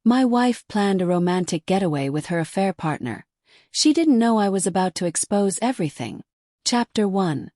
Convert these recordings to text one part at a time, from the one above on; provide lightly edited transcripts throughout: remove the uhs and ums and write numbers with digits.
My wife planned a romantic getaway with her affair partner. She didn't know I was about to expose everything. Chapter 1.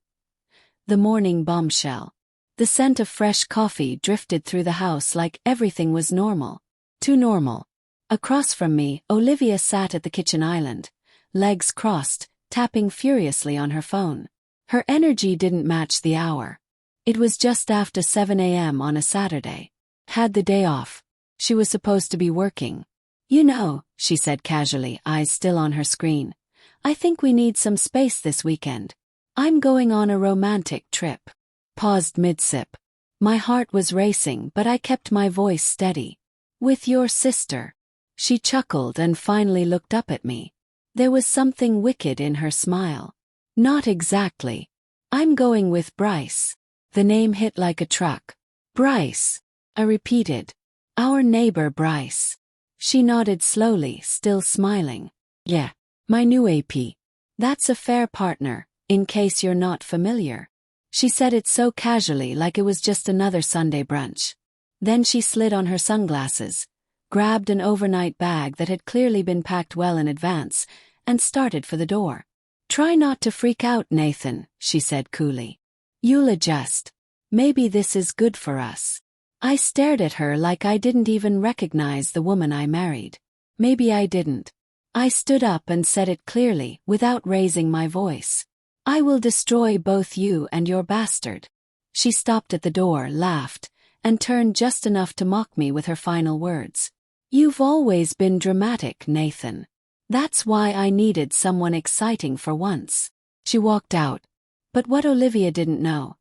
The morning bombshell. The scent of fresh coffee drifted through the house like everything was normal. Too normal. Across from me, Olivia sat at the kitchen island, legs crossed, tapping furiously on her phone. Her energy didn't match the hour. It was just after 7 a.m. on a Saturday. Had the day off. She was supposed to be working. "You know," she said casually, eyes still on her screen, "I think we need some space this weekend. I'm going on a romantic trip." Paused mid-sip. My heart was racing, but I kept my voice steady. "With your sister." She chuckled and finally looked up at me. There was something wicked in her smile. "Not exactly. I'm going with Bryce." The name hit like a truck. "Bryce," I repeated. "Our neighbor Bryce." She nodded slowly, still smiling. "Yeah, my new AP. That's affair partner, in case you're not familiar." She said it so casually, like it was just another Sunday brunch. Then she slid on her sunglasses, grabbed an overnight bag that had clearly been packed well in advance, and started for the door. "Try not to freak out, Nathan," she said coolly. "You'll adjust. Maybe this is good for us." I stared at her like I didn't even recognize the woman I married. Maybe I didn't. I stood up and said it clearly, without raising my voice. "I will destroy both you and your bastard." She stopped at the door, laughed, and turned just enough to mock me with her final words. "You've always been dramatic, Nathan. That's why I needed someone exciting for once." She walked out. But what Olivia didn't know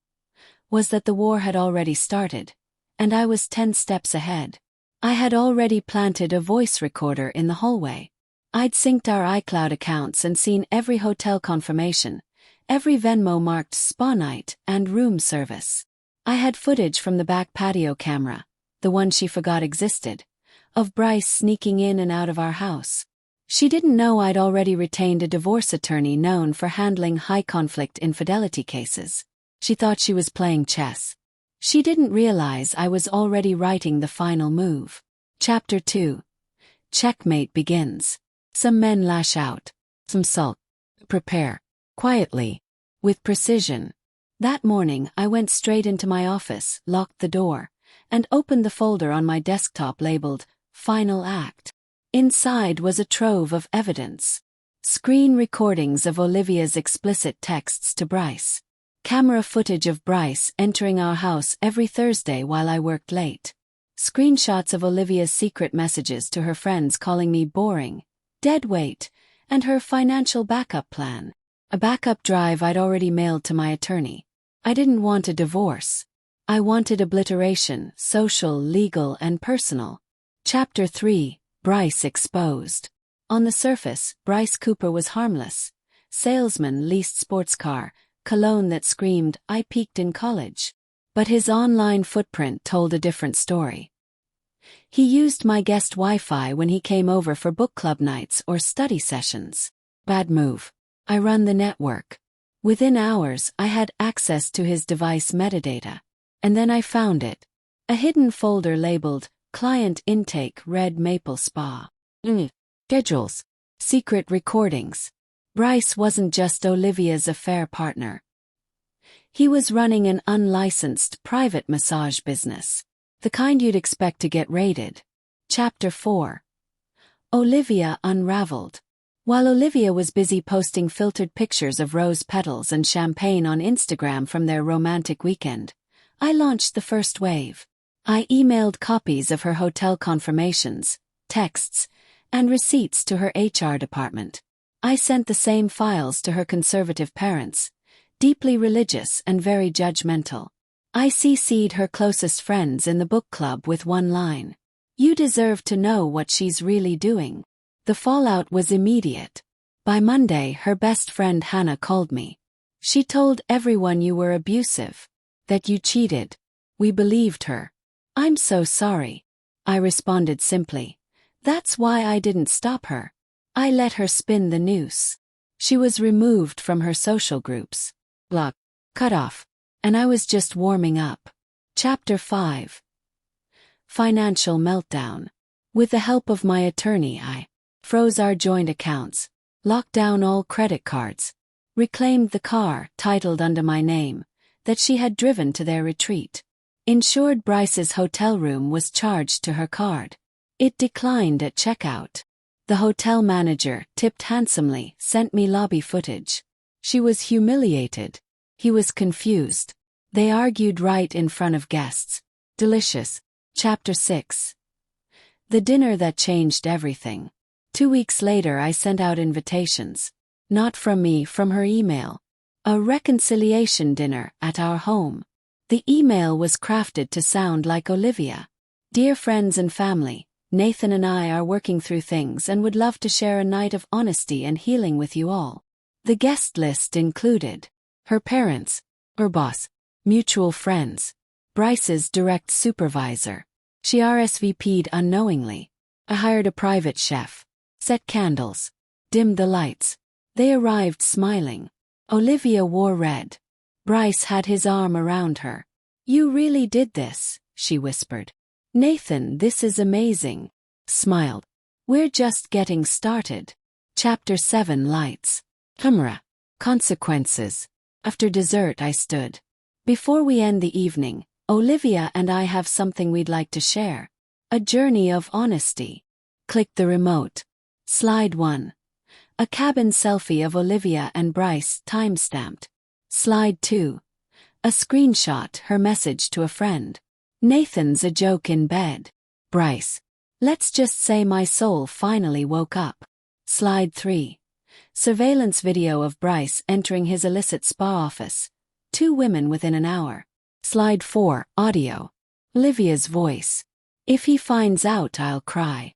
was that the war had already started, and I was 10 steps ahead. I had already planted a voice recorder in the hallway. I'd synced our iCloud accounts and seen every hotel confirmation, every Venmo marked spa night and room service. I had footage from the back patio camera, the one she forgot existed, of Bryce sneaking in and out of our house. She didn't know I'd already retained a divorce attorney known for handling high-conflict infidelity cases. She thought she was playing chess. She didn't realize I was already writing the final move. Chapter 2. Checkmate begins. Some men lash out. Some sulk. Prepare. Quietly. With precision. That morning I went straight into my office, locked the door, and opened the folder on my desktop labeled, "Final Act." Inside was a trove of evidence. Screen recordings of Olivia's explicit texts to Bryce. Camera footage of Bryce entering our house every Thursday while I worked late. Screenshots of Olivia's secret messages to her friends calling me boring, dead weight, and her financial backup plan. A backup drive I'd already mailed to my attorney. I didn't want a divorce. I wanted obliteration, social, legal, and personal. Chapter 3. Bryce exposed. On the surface, Bryce Cooper was harmless. Salesman, leased sports car, cologne that screamed, "I peaked in college." But his online footprint told a different story. He used my guest Wi-Fi when he came over for book club nights or study sessions. Bad move. I run the network. Within hours, I had access to his device metadata. And then I found it. A hidden folder labeled, "Client Intake Red Maple Spa." Schedules. Secret recordings. Bryce wasn't just Olivia's affair partner. He was running an unlicensed private massage business. The kind you'd expect to get raided. Chapter 4. Olivia unraveled. While Olivia was busy posting filtered pictures of rose petals and champagne on Instagram from their romantic weekend, I launched the first wave. I emailed copies of her hotel confirmations, texts, and receipts to her HR department. I sent the same files to her conservative parents, deeply religious and very judgmental. I CC'd her closest friends in the book club with one line: "You deserve to know what she's really doing." The fallout was immediate. By Monday, her best friend Hannah called me. "She told everyone you were abusive, that you cheated." We believed her. "I'm so sorry." I responded simply. That's why I didn't stop her. I let her spin the noose. She was removed from her social groups. Blocked. Cut off. And I was just warming up. Chapter 5. Financial meltdown. With the help of my attorney, I froze our joint accounts, locked down all credit cards, reclaimed the car, titled under my name, that she had driven to their retreat. Insured Bryce's hotel room was charged to her card. It declined at checkout. The hotel manager, tipped handsomely, sent me lobby footage. She was humiliated. He was confused. They argued right in front of guests. Delicious. Chapter 6. The dinner that changed everything. 2 weeks later I sent out invitations. Not from me, from her email. A reconciliation dinner at our home. The email was crafted to sound like Olivia. Dear friends and family, Nathan and I are working through things and would love to share a night of honesty and healing with you all. The guest list included her parents, her boss, mutual friends, Bryce's direct supervisor. She RSVP'd unknowingly. I hired a private chef, set candles, dimmed the lights. They arrived smiling. Olivia wore red. Bryce had his arm around her. You really did this, she whispered. Nathan, this is amazing. Smiled. We're just getting started. Chapter 7. Lights. Camera. Consequences. After dessert I stood. Before we end the evening, Olivia and I have something we'd like to share. A journey of honesty. Click the remote. Slide 1. A cabin selfie of Olivia and Bryce, timestamped. Slide 2. A screenshot, her message to a friend. Nathan's a joke in bed. Bryce. Let's just say my soul finally woke up. Slide 3. Surveillance video of Bryce entering his illicit spa office. 2 women within an hour. Slide 4. Audio. Olivia's voice. If he finds out, I'll cry.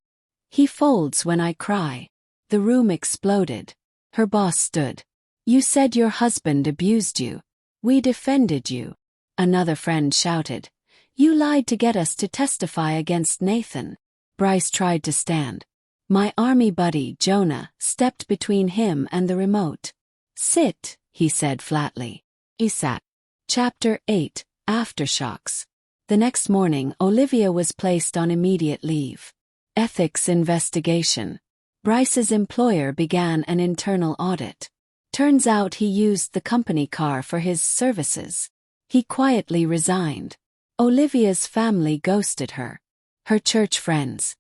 He folds when I cry. The room exploded. Her boss stood. You said your husband abused you. We defended you. Another friend shouted. You lied to get us to testify against Nathan. Bryce tried to stand. My army buddy, Jonah, stepped between him and the remote. Sit, he said flatly. He sat. Chapter 8. Aftershocks. The next morning, Olivia was placed on immediate leave. Ethics investigation. Bryce's employer began an internal audit. Turns out he used the company car for his services. He quietly resigned. Olivia's family ghosted her. Her church friends.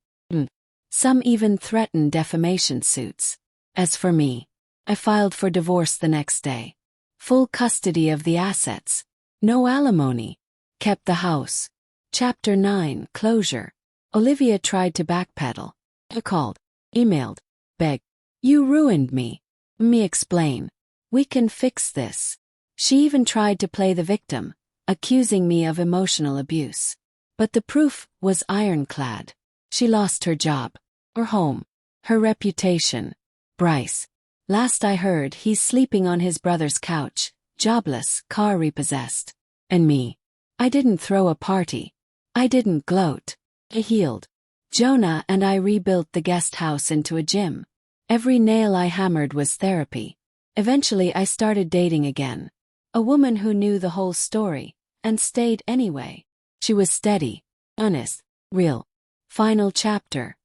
Some even threatened defamation suits. As for me, I filed for divorce the next day. Full custody of the assets. No alimony. Kept the house. Chapter 9. Closure. Olivia tried to backpedal. I called. Emailed. Begged. You ruined me. Me explain. We can fix this. She even tried to play the victim, accusing me of emotional abuse. But the proof was ironclad. She lost her job, her home, her reputation. Bryce. Last I heard, he's sleeping on his brother's couch, jobless, car repossessed. And me. I didn't throw a party. I didn't gloat. I healed. Jonah and I rebuilt the guest house into a gym. Every nail I hammered was therapy. Eventually I started dating again. A woman who knew the whole story, and stayed anyway. She was steady, honest, real. Final chapter.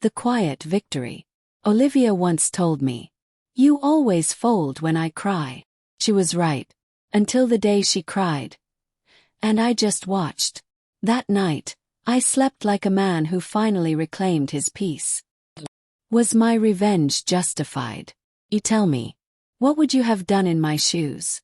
The quiet victory. Olivia once told me, you always fold when I cry. She was right. Until the day she cried. And I just watched. That night, I slept like a man who finally reclaimed his peace. Was my revenge justified? You tell me. What would you have done in my shoes?